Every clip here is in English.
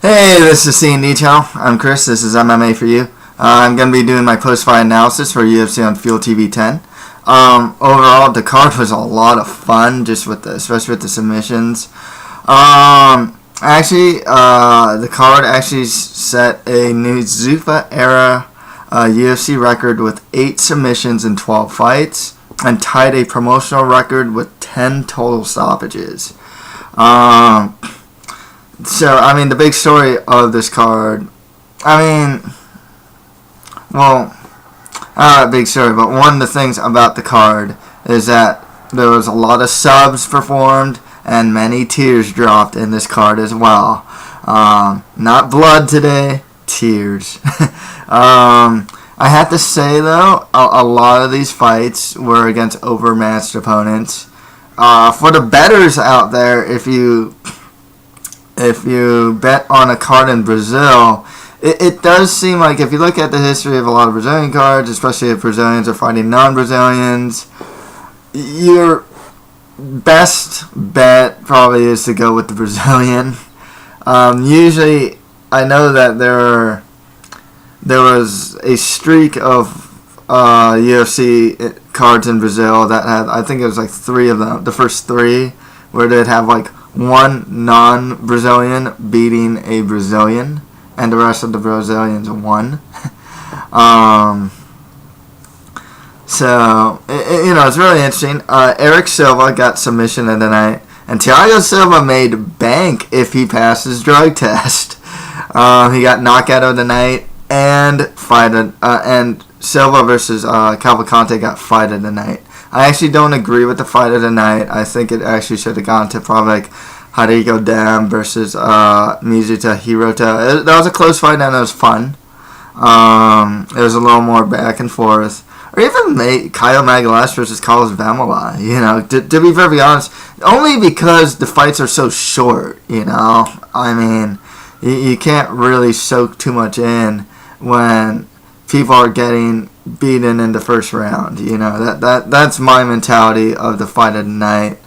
Hey, this is C&D Channel. I'm Chris. This is MMA for you. I'm going to be doing my post-fight analysis for UFC on FuelTV 10. Overall, the card was a lot of fun, just especially with the submissions. The card actually set a new Zuffa era UFC record with 8 submissions in 12 fights, and tied a promotional record with 10 total stoppages. The big story of this card, big story, but one of the things about the card is that there was a lot of subs performed and many tears dropped in this card as well. Not blood today, tears. I have to say, though, a lot of these fights were against overmatched opponents. For the bettors out there, if you bet on a card in Brazil, it does seem like if you look at the history of a lot of Brazilian cards, especially if Brazilians are fighting non-Brazilians, your best bet probably is to go with the Brazilian. Usually, I know that there was a streak of UFC cards in Brazil that had, I think it was like 3 of them, the first 3, where they'd have like one non-Brazilian beating a Brazilian, and the rest of the Brazilians won. It's really interesting. Eric Silva got submission of the night, and Thiago Silva made bank if he passed his drug test. He got knockout of the night, and Silva versus Cavalcante got fight of the night. I actually don't agree with the fight of the night. I think it actually should have gone to probably like Harigo Dam versus Mizuta Hirota. That was a close fight and it was fun. It was a little more back and forth. Or even Kyle Magalhaes versus Carlos Vamala. To be very honest, only because the fights are so short. You can't really soak too much in when people are getting beaten in the first round. That's my mentality of the fight of the night.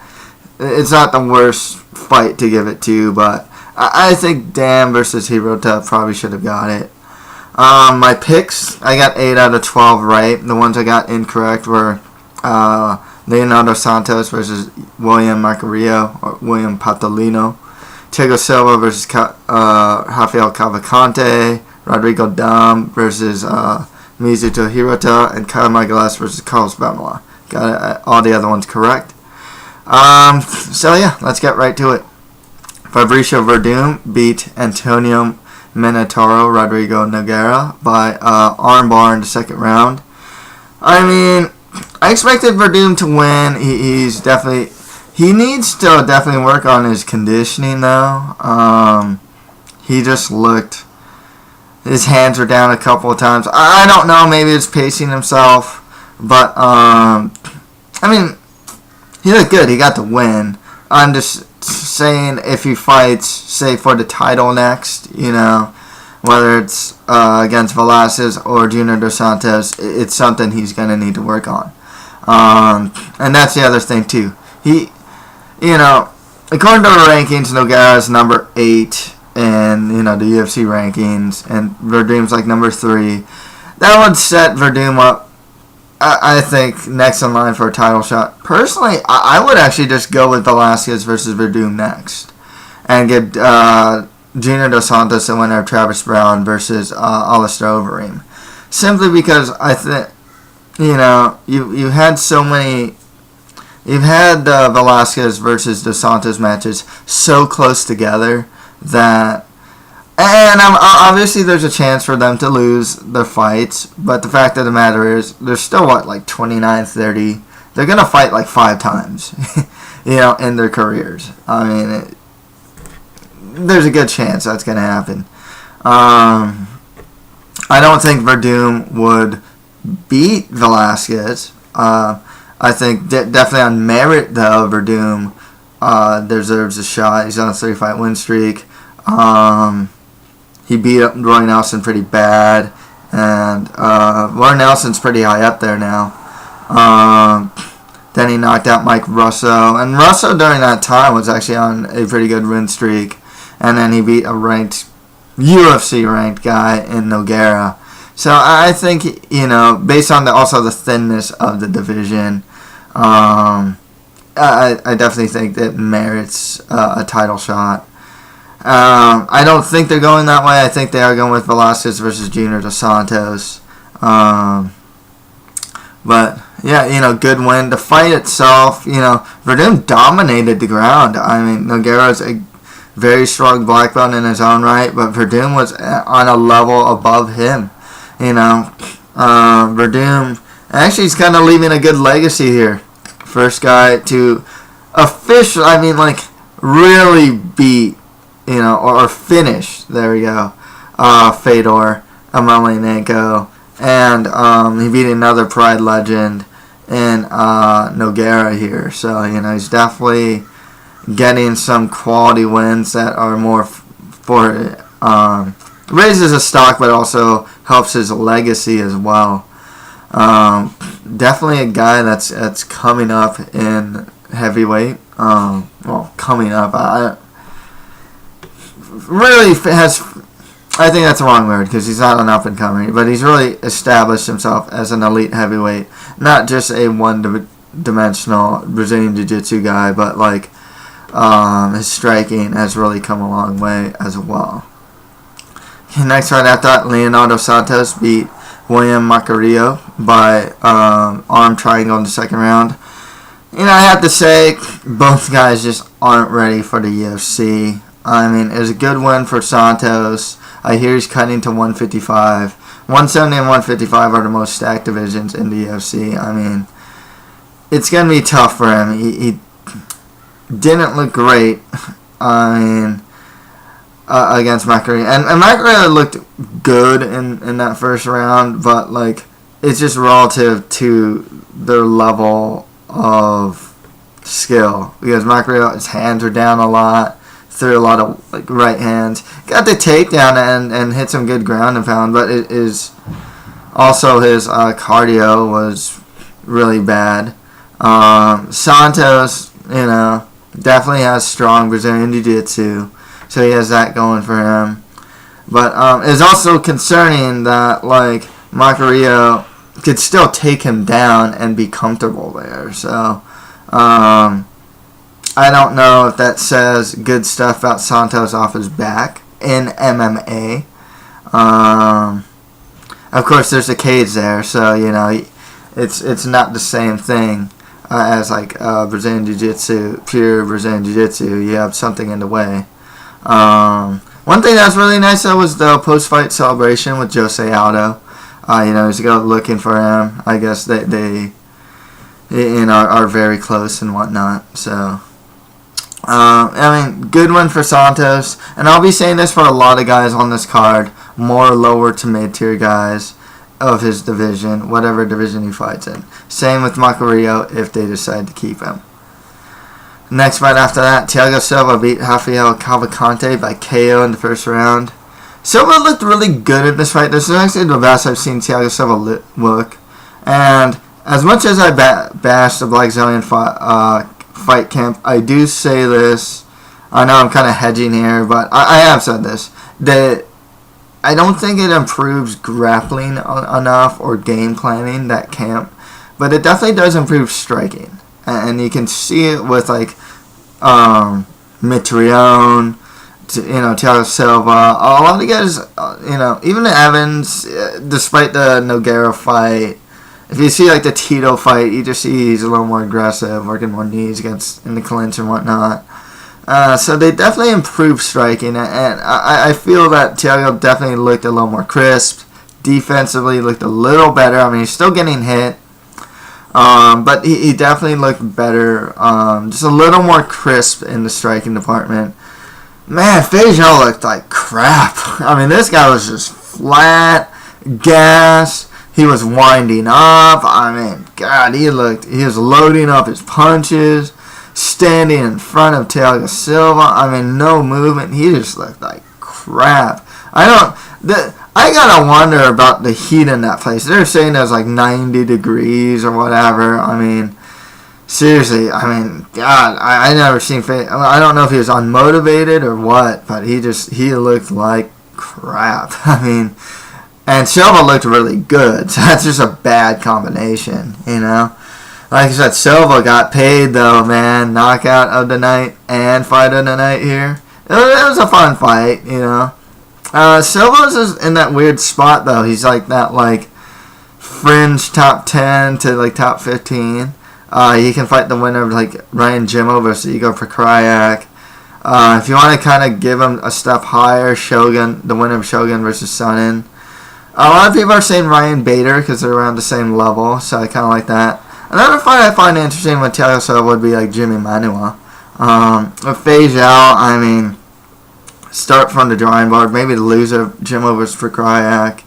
It's not the worst fight to give it to, but I think Dam versus Hirota probably should have got it. My picks, I got 8 out of 12 right. The ones I got incorrect were Leonardo Santos versus William Macarillo or William Patolino, Thiago Silva versus Rafael Cavalcante, Rodrigo Dam versus Mizuto Hirota, and Kyle Magalhaes versus Carlos Vamala. Got all the other ones correct. Let's get right to it. Fabricio Verdum beat Antonio Minotauro Rodrigo Nogueira by armbar in the second round. I expected Verdum to win. He needs to definitely work on his conditioning though. He just looked, his hands were down a couple of times. I don't know, maybe it's pacing himself, but he looked good. He got the win. I'm just saying if he fights, say, for the title next, whether it's against Velasquez or Junior Dos Santos, it's something he's going to need to work on. And that's the other thing, too. According to the rankings, Nogueira is number 8 in, the UFC rankings, and Verdum's like number 3. That would set Verdum up, I think, next in line for a title shot. Personally, I would actually just go with Velasquez versus Verdum next, and get Junior Dos Santos the winner of Travis Brown versus Alistair Overeem. Simply because I think, you had so many. You've had Velasquez versus Dos Santos matches so close together that. And obviously there's a chance for them to lose their fights, but the fact of the matter is, they're still, 29-30? They're going to fight 5 times, in their careers. There's a good chance that's going to happen. I don't think Verdum would beat Velasquez. I think definitely on merit, though, Verdum deserves a shot. He's on a 3-fight win streak. He beat up Roy Nelson pretty bad, and Roy Nelson's pretty high up there now. Then he knocked out Mike Russo, and Russo during that time was actually on a pretty good win streak, and then he beat a ranked UFC ranked guy in Nogueira. So I think, based on also the thinness of the division, I definitely think that merits a title shot. I don't think they're going that way. I think they are going with Velasquez versus Junior Dos Santos. But yeah, good win. The fight itself, Verdum dominated the ground. I mean, Nogueira's a very strong black belt in his own right, but Verdum was on a level above him. Verdum actually is kind of leaving a good legacy here. First guy to officially, really beat, or finish. There we go. Fedor Emelianenko. And he beat another Pride legend in Nogueira here. So, he's definitely getting some quality wins that are more raises his stock, but also helps his legacy as well. Definitely a guy that's coming up in heavyweight. Coming up. I think that's the wrong word because he's not an up-and-comer, but he's really established himself as an elite heavyweight, not just a one-dimensional Brazilian Jiu-Jitsu guy, but his striking has really come a long way as well. Next fight after that, Leonardo Santos beat William Macarillo by arm triangle in the second round. I have to say, both guys just aren't ready for the UFC. It was a good win for Santos. I hear he's cutting to 155. 170 and 155 are the most stacked divisions in the UFC. It's going to be tough for him. He didn't look great against Macarillo. And Macarillo looked good in that first round, but it's just relative to their level of skill. Because Macarillo's hands are down a lot. Threw a lot of right hands, got the takedown and hit some good ground and pound, but it is also his cardio was really bad. Santos, definitely has strong Brazilian Jiu-Jitsu, so he has that going for him. But it's also concerning that Macarillo could still take him down and be comfortable there. So. I don't know if that says good stuff about Santos off his back in MMA. Of course, there's a cage there, so it's not the same thing as Brazilian Jiu-Jitsu, pure Brazilian Jiu-Jitsu. You have something in the way. One thing that's really nice though was the post-fight celebration with Jose Aldo. He's looking for him. I guess they are very close and whatnot. So. Good one for Santos, and I'll be saying this for a lot of guys on this card, more lower to mid-tier guys of his division, whatever division he fights in. Same with Macarillo if they decide to keep him. Next fight after that, Thiago Silva beat Rafael Cavalcante by KO in the first round. Silva looked really good in this fight. This is actually the best I've seen Thiago Silva look, and as much as I bash the Black Zillion fight camp, I do say this. I know I'm kind of hedging here, but I have said this, that I don't think it improves grappling enough or game planning, that camp, but it definitely does improve striking, and you can see it with Mitrione, Thiago Silva, a lot of guys, even Evans, despite the Nogueira fight. If you see the Tito fight, you just see he's a little more aggressive, working more knees in the clinch and whatnot. So they definitely improved striking, and I feel that Thiago definitely looked a little more crisp. Defensively, looked a little better. He's still getting hit, but he definitely looked better. Just a little more crisp in the striking department. Man, Feijão looked like crap. This guy was just flat, gas. He was winding up. God, he was loading up his punches, standing in front of Thiago Silva. No movement. He just looked like crap. I gotta wonder about the heat in that place. They're saying it was 90 degrees or whatever. Seriously. God, I never seen. I don't know if he was unmotivated or what, but he looked like crap. I mean, and Silva looked really good, so that's just a bad combination, you know. Like I said, Silva got paid though, man. Knockout of the night and fight of the night here. It was a fun fight, you know. Silva's is in that weird spot though. He's like that like fringe top 10 to like top 15. He can fight the winner of like Ryan Jimmo versus Igor Prokrayak. If you want to kind of give him a step higher, Shogun, the winner of Shogun versus Sonnen. A lot of people are saying Ryan Bader because they're around the same level, so I kind of like that. Another fight I find interesting with Thiago Silva would be like Jimmy Manuwa. With Fei Zhao, I mean, start from the drawing board. Maybe the loser of Jimmo versus Prokrayak.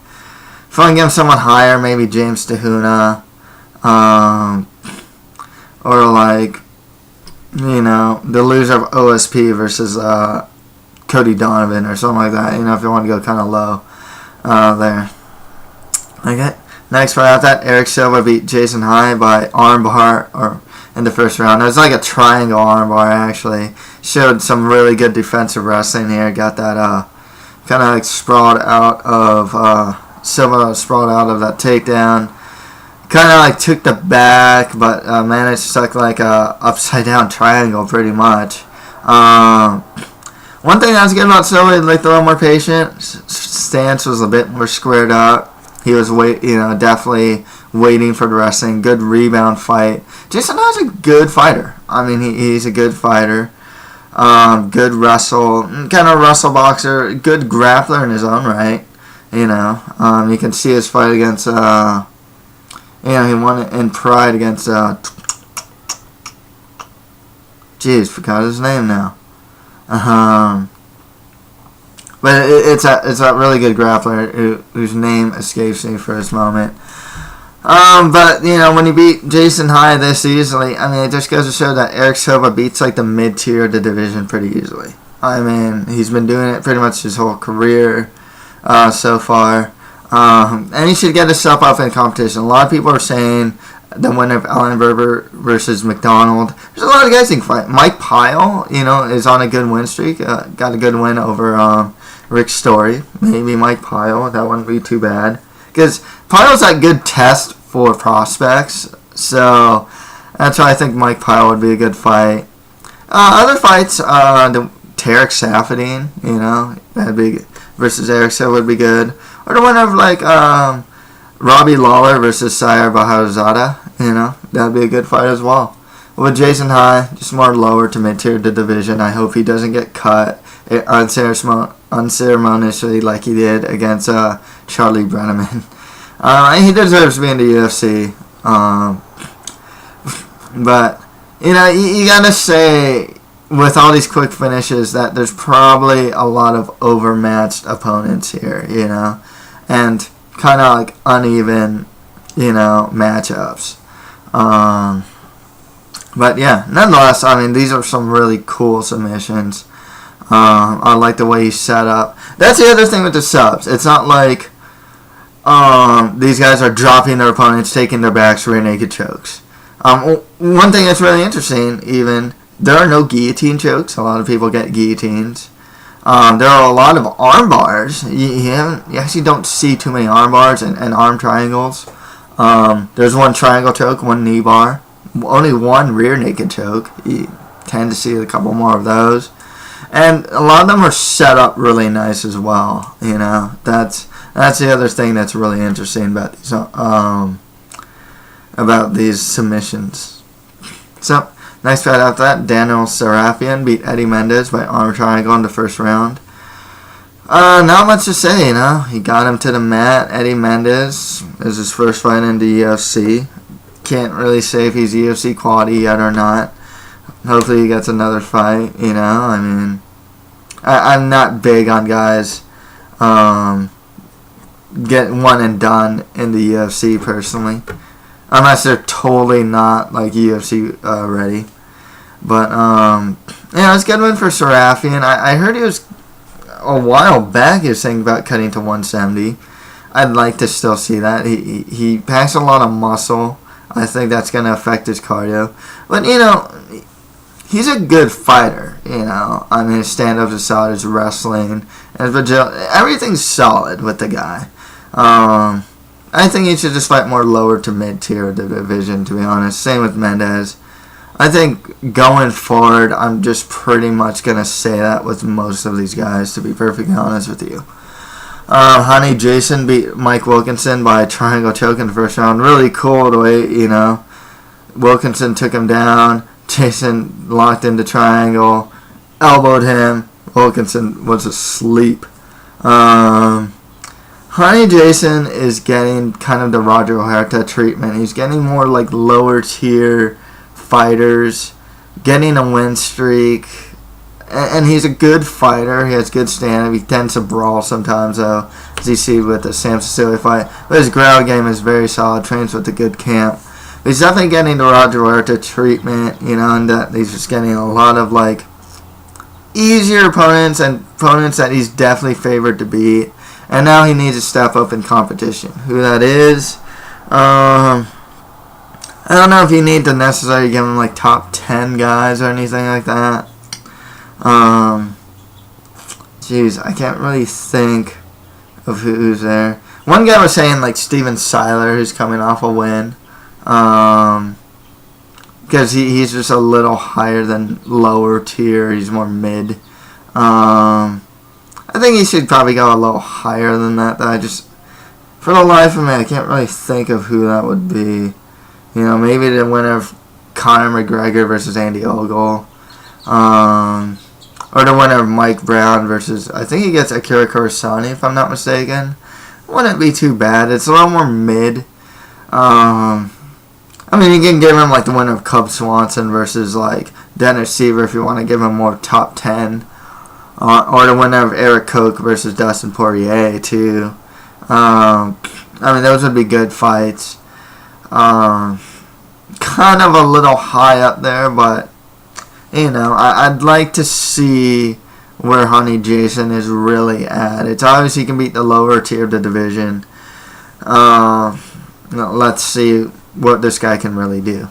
If I can give him someone higher, maybe James Tahuna. Or like, you know, the loser of OSP versus Cody Donovan or something like that. You know, if you want to go kind of low there. Okay. Next fight out that, Eric Silva beat Jason High by armbar or in the first round. It was like a triangle armbar actually. Showed some really good defensive wrestling here. Got that kind of like sprawled out of Silva sprawled out of that takedown. Kind of like took the back, but managed to suck like a upside down triangle pretty much. One thing I was good about Silva, he looked a little more patient. Stance was a bit more squared up. He was definitely waiting for the wrestling. Good rebound fight. Jason High is a good fighter. I mean, he's a good fighter. Good wrestle, kind of wrestle boxer. Good grappler in his own right. You know, you can see his fight against. He won in Pride against. Forgot his name now. But it's a really good grappler whose name escapes me for this moment. But, you know, when you beat Jason High this easily, I mean, it just goes to show that Eric Silva beats, like, the mid-tier of the division pretty easily. I mean, he's been doing it pretty much his whole career so far. And he should get himself up in competition. A lot of people are saying the winner of Alan Berber versus McDonald. There's a lot of guys who can fight. Mike Pyle, you know, is on a good win streak. Got a good win over Rick Story. Maybe Mike Pyle. That wouldn't be too bad. Because Pyle's that good test for prospects. So that's why I think Mike Pyle would be a good fight. Other fights, the Tarek Safadine, you know, that'd be versus Eric Silva would be good. Or the winner of like Robbie Lawler versus Sayer Bahazada, you know, that'd be a good fight as well. With Jason High, just more lower to mid-tier the division. I hope he doesn't get cut unceremoniously like he did against Charlie Brenneman. He deserves to be in the UFC. But, you know, you gotta say, with all these quick finishes, that there's probably a lot of overmatched opponents here, you know, and kind of like uneven, you know, matchups. But yeah, nonetheless, I mean, these are some really cool submissions. I like the way he's set up. That's the other thing with the subs. It's not like these guys are dropping their opponents, taking their backs rear naked chokes. One thing that's really interesting, even, there are no guillotine chokes. A lot of people get guillotines. There are a lot of arm bars. You actually don't see too many arm bars and arm triangles. There's one triangle choke, one knee bar. Only one rear naked choke. You tend to see a couple more of those. And a lot of them are set up really nice as well. You know, that's the other thing that's really interesting about these submissions. So, next fight after that, Daniel Sarafian beat Eddie Mendez by arm triangle in the first round. Not much to say, you know. He got him to the mat. Eddie Mendez is his first fight in the UFC. Can't really say if he's UFC quality yet or not. Hopefully he gets another fight, you know. I mean, I'm not big on guys getting one and done in the UFC personally. Unless they're totally not like UFC ready. But yeah, it's a good win for Sarafian. I heard he was a while back. He was saying about cutting to 170. I'd like to still see that. He packs a lot of muscle. I think that's going to affect his cardio. But you know, he's a good fighter. You know, I mean, his stand-up is solid, his wrestling, His agility, everything's solid with the guy. I think he should just fight more lower to mid tier of the division, to be honest. Same with Mendez. I think going forward, I'm just pretty much going to say that with most of these guys, to be perfectly honest with you. Honey Jason beat Mike Wilkinson by triangle choke in the first round. Really cool the way, Wilkinson took him down. Jason locked into triangle, elbowed him. Wilkinson was asleep. Honey Jason is getting kind of the Roger Huerta treatment. He's getting more like lower tier fighters, getting a win streak, and he's a good fighter. He has good stand-up. He tends to brawl sometimes, though, as you see with the Sam Cecilia fight. But his ground game is very solid. Trains with a good camp. But he's definitely getting the Roger Huerta treatment, and that he's just getting a lot of like easier opponents and opponents that he's definitely favored to beat. And now he needs to step up in competition. Who that is, I don't know if you need to necessarily give him like top 10 guys or anything like that. Jeez, I can't really think of who's there. One guy was saying like Steven Seiler, who's coming off a win. Because he's just a little higher than lower tier. He's more mid. I think he should probably go a little higher than that. For the life of me, I can't really think of who that would be. Maybe the winner of Conor McGregor versus Andy Ogle. Or the winner of Mike Brown versus, I think he gets Akira Kurosani, if I'm not mistaken. Wouldn't be too bad. It's a little more mid. You can give him like the winner of Cub Swanson versus like Dennis Seaver if you want to give him more top 10. Or the winner of Eric Koch versus Dustin Poirier, too. Those would be good fights. Kind of a little high up there, but, I'd like to see where Honey Jason is really at. It's obvious he can beat the lower tier of the division. Let's see what this guy can really do.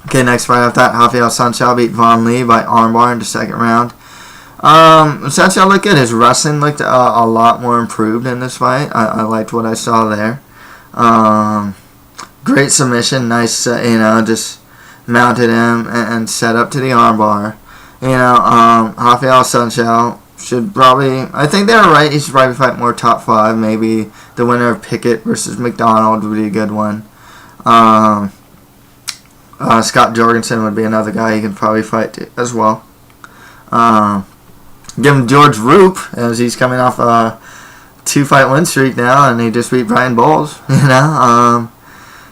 Okay, next fight after that, Rafael Sanchal beat Von Lee by armbar in the second round. Sanchal looked good. His wrestling looked a lot more improved in this fight. I liked what I saw there. Great submission. Nice, just mounted him and set up to the armbar. Rafael Sanchal should probably, I think they're right, he should probably fight more top 5. Maybe the winner of Pickett versus McDonald would be a good one. Scott Jorgensen would be another guy he can probably fight as well. Give him George Roop, as he's coming off a 2-fight win streak now, and he just beat Brian Bowles,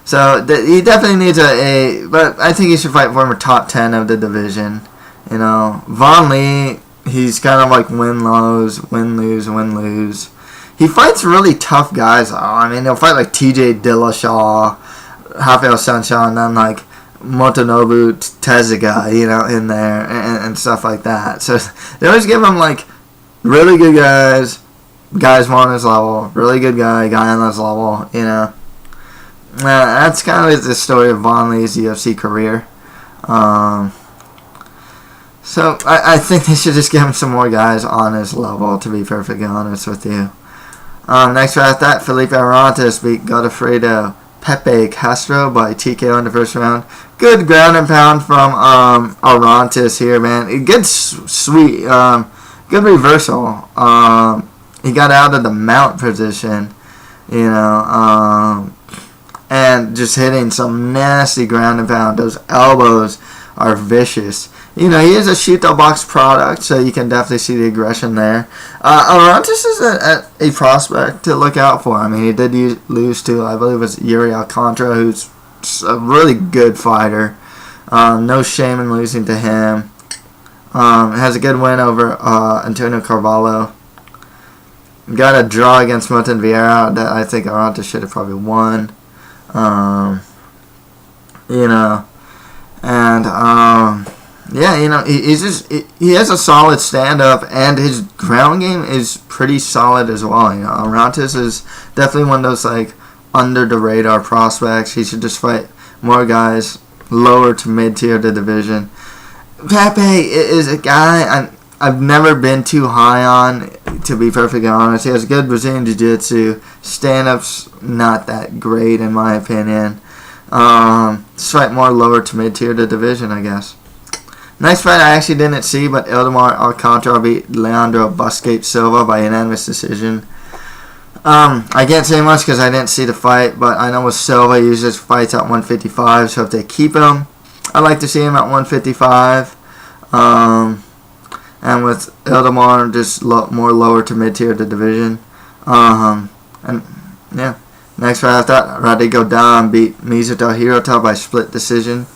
So he definitely needs but I think he should fight for him a top 10 of the division. Von Lee, he's kind of like win-lose, win-lose, win-lose. He fights really tough guys. He'll fight like T.J. Dillashaw, Rafael Sanchal, and then like Motonobu Tezuka, in there and stuff like that. So they always give him like really good guys more on his level, really good guy on his level, That's kind of the story of Von Lee's UFC career. So I think they should just give him some more guys on his level, to be perfectly honest with you. Next right after that, Felipe Arantes beat Godofredo Pepe Castro by TKO in the first round. Good ground and pound from Arantes here, man. Good, sweet, good reversal. He got out of the mount position, and just hitting some nasty ground and pound. Those elbows are vicious. He is a shoot-the box product, so you can definitely see the aggression there. Arantes is a prospect to look out for. He did lose to, I believe it was Yuri Alcantara, who's a really good fighter. No shame in losing to him. Has a good win over Antonio Carvalho. Got a draw against Martin Vieira that I think Arantes should have probably won. He has a solid stand-up, and his ground game is pretty solid as well. Arantes is definitely one of those like under the radar prospects. He should just fight more guys lower to mid tier of the division. Pepe is a guy I've never been too high on. to be perfectly honest. He has good Brazilian Jiu-Jitsu. Stand-up's not that great in my opinion. Fight more lower to mid-tier to division, I guess. Next fight I actually didn't see, but Ildemar Alcantara beat Leandro Busquets Silva by unanimous decision. I can't say much because I didn't see the fight, but I know with Silva he usually fights at 155, so if they keep him, I'd like to see him at 155. And with Ildemar, just more lower to mid-tier to division. And yeah, next fight after that, Rodrigo Dom beat Mizuto Hirota by split decision.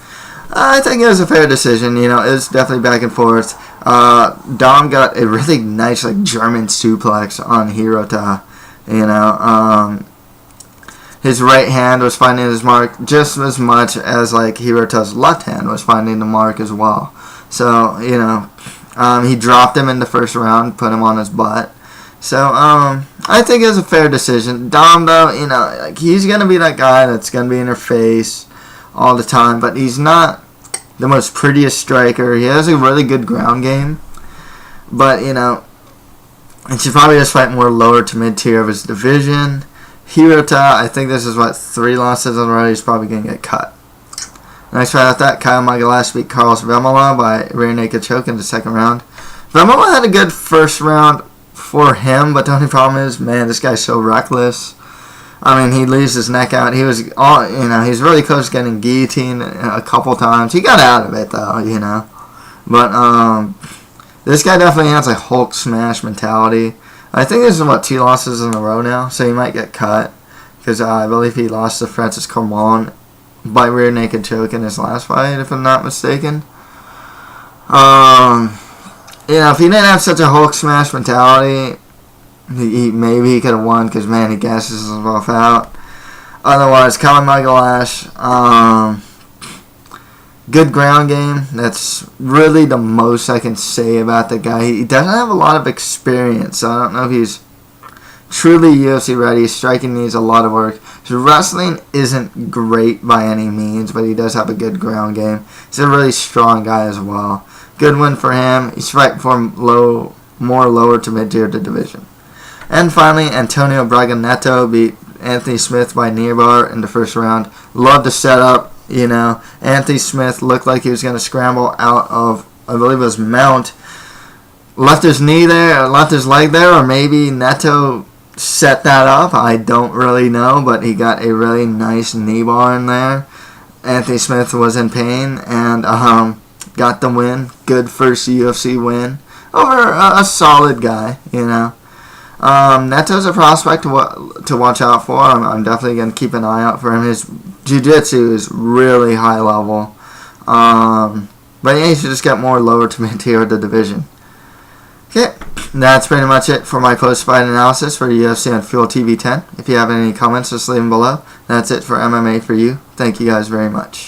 I think it was a fair decision. You know, it was definitely back and forth. Dom got a really nice German suplex on Hirota. You know, his right hand was finding his mark just as much as Hirota's left hand was finding the mark as well. So, you know, he dropped him in the first round, put him on his butt. So, I think it was a fair decision. Dom, though, you know, he's going to be that guy that's going to be in her face all the time, but he's not the most prettiest striker. He has a really good ground game, but, you know, and should probably just fight more lower to mid-tier of his division. Hirota, I think this is 3 losses in a row. He's probably going to get cut. Next fight after that, Kyle Magalash beat Carlos Vemola by rear naked choke in the second round. Vemola had a good first round for him, but the only problem is, man, this guy's so reckless. I mean, he leaves his neck out. He was he's really close to getting guillotined a couple times. He got out of it though, you know. But this guy definitely has a Hulk smash mentality. I think this is 2 losses in a row now, so he might get cut because I believe he lost to Francis Cormon by rear naked choke in his last fight, if I'm not mistaken. You know, if he didn't have such a Hulk smash mentality, maybe he could have won because, man, he gasses himself out. Otherwise, Kyle Magalash, good ground game. That's really the most I can say about the guy. He doesn't have a lot of experience, so I don't know if he's truly UFC ready. Striking needs a lot of work. His wrestling isn't great by any means, but he does have a good ground game. He's a really strong guy as well. Good win for him. He's fighting for more lower to mid-tier to division. And finally, Antonio Braga Neto beat Anthony Smith by knee bar in the first round. Love the setup. You know, Anthony Smith looked like he was going to scramble out of, I believe it was mount. Left his knee there, left his leg there, or maybe Neto set that up. I don't really know, but he got a really nice knee bar in there. Anthony Smith was in pain and got the win. Good first UFC win over a solid guy, you know. Neto's a prospect to watch out for. I'm definitely going to keep an eye out for him. His jiu-jitsu is really high level. But yeah, he should just get more lower to mid-tier of the division. Okay, that's pretty much it for my post-fight analysis for UFC on FuelTV 10. If you have any comments, just leave them below. That's it for MMA for you. Thank you guys very much.